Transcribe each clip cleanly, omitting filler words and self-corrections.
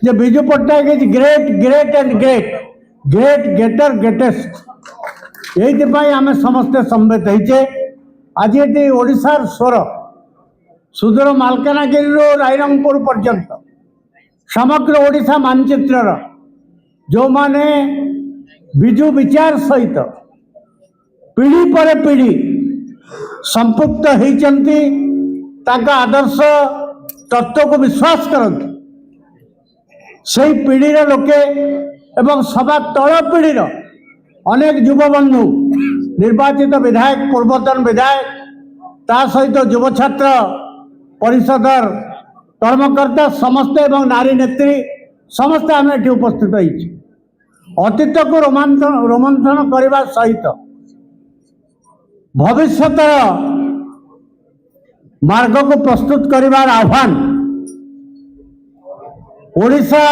J Biju Patnaik is great great and great great greater greatest ये आम समस्ते सम्मित होचे। आज ये ओडिशार स्वर सुदूर मालकानगिरी रायरंगपुर पर्यंत समग्र ओडिशा मानचित्र जो माने विजु विचार सहित पीढ़ी पर पीढ़ी संपुक्त होती आदर्श तत्व को विश्वास करते से पीढ़ी लोके एवं सभा तल पीढ़ी अनेक युवबंधु निर्वाचित विधायक पूर्वतन विधायक ता सहित युव छात्र परिषदर कर्मकर्ता समस्ते एवं नारी नेत्री समस्ते आम ये उपस्थित हो अतीत को रोमंथन करने सहित भविष्य मार्ग को प्रस्तुत करिवार आह्वान ओडिशा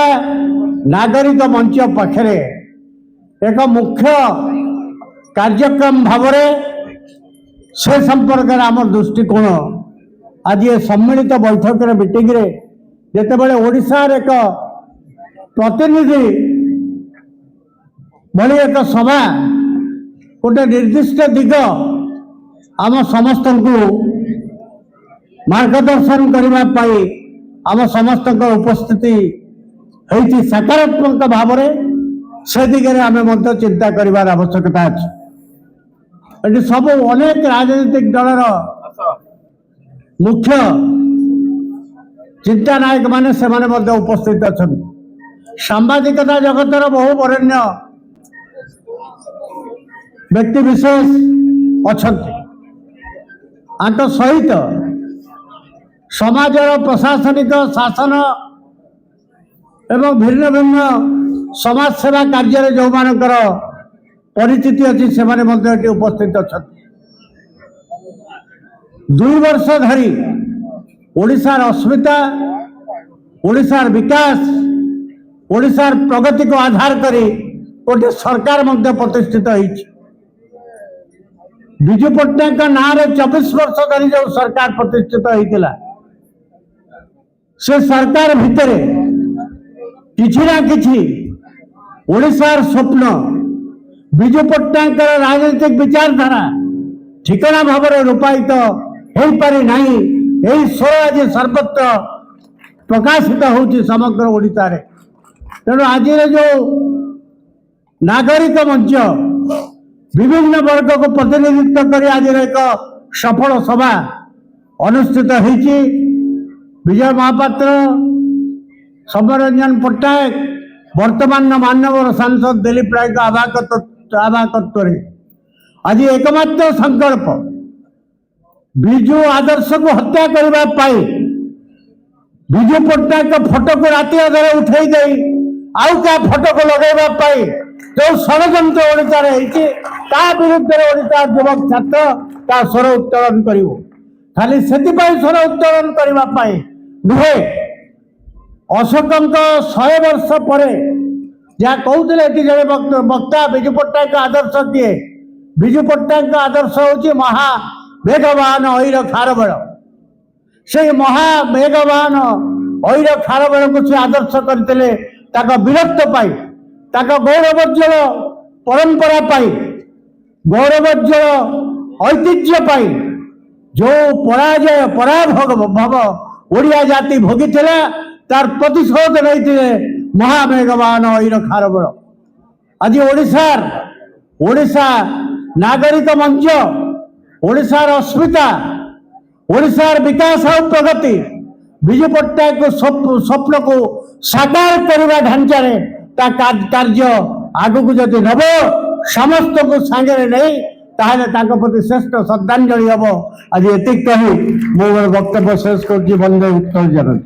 नागरिक मंच पाखरे एक मुख्य कार्यक्रम भावरे से संपर्क आम दृष्टिकोण आज ये सम्मिलित बैठक मीटिंग रे जेतेबेले ओडिशार एक प्रतिनिधि भली एक सभा गोटे निर्दिष्ट दिग आम समस्त को मार्गदर्शन करने आम समस्त उपस्थिति होती सकारात्मक भाव से दिगरे आम चिंता कर आवश्यकता अच्छी सब अनेक राजनीतिक दलर मुख्य चिंता नायक माने से उपस्थित अच्छा सांबादिकता जगतर बहु बरेण्य व्यक्ति विशेष अच्छा सहित समाजर प्रशासनिक शासन एवं भिन्न भिन्न समाज सेवा कार्य जो मानकर परिचिति अच्छी से उपस्थित अच्छा 2 वर्ष धरी ओडिशार अस्मिता ओडिशार विकास ओडिशार प्रगति को आधार करी गोटे सरकार प्रतिष्ठित होती विजु पट्टनायक नाँ 24 वर्ष धरी जो सरकार प्रतिष्ठित होता से सरकार भितर किछि ना किछि ओडिशार स्वप्न विजु पट्टनायक राजनीतिक विचारधारा ठिकाना भाव रूपायित हो पारि नाही यही स्वर आज सर्वत्र प्रकाशित होची समग्र ओडिशा रे। तेणु आज जो नागरिक मंच विभिन्न वर्ग को प्रतिनिधित्व कर आज एक सफल सभा अनुष्ठित होती विजय महापात्र समरंजन पट्टनायक वर्तमान माननीय सांसद दिलीप राय का आवाकत्व आज एकमात्र संकल्प विजु आदर्श को हत्या करने विजु पट्टनायक फोटो को राति अधर उठे आउ क्या फोटो को लगेवाई जो षड्यंत्र ओडिशा विरुद्ध ओडिशा युवक छात्र ता स्वर उत्तोलन कर खाली से स्वर उत्तोलन करने नुहे अशोक 100 वर्ष पर जहाँ कहते जड़े वक्ता विजु पट्टनायक आदर्श किए विजु पट्टनायक आदर्श हूँ महामेघवान ऐर खारबेल से महामेघवान ऐर खारबेल को से आदर्श करते वीरत्व पाई गौरवोज्वल परंपरा पाई गौरवोज्वल ऐतिह्य पाई जो पराजय पराभव ओडिया जाति भोगी तार प्रतिशोध नहीं महामेघवान ऐर खारबेल आज ओडिशा नागरिक मंच ओडिशार अस्मिता ओडिशार विकास और प्रगति विजु पट्टनायक स्वप्न को साकार करने ढांचारे कार्य आगु को जदि नब समस्त को सांगे नहीं ताहले प्रति श्रेष्ठ श्रद्धांजलि हम आज एति कही मो वक्तव्य शेष कर बंदे उत्तर जन।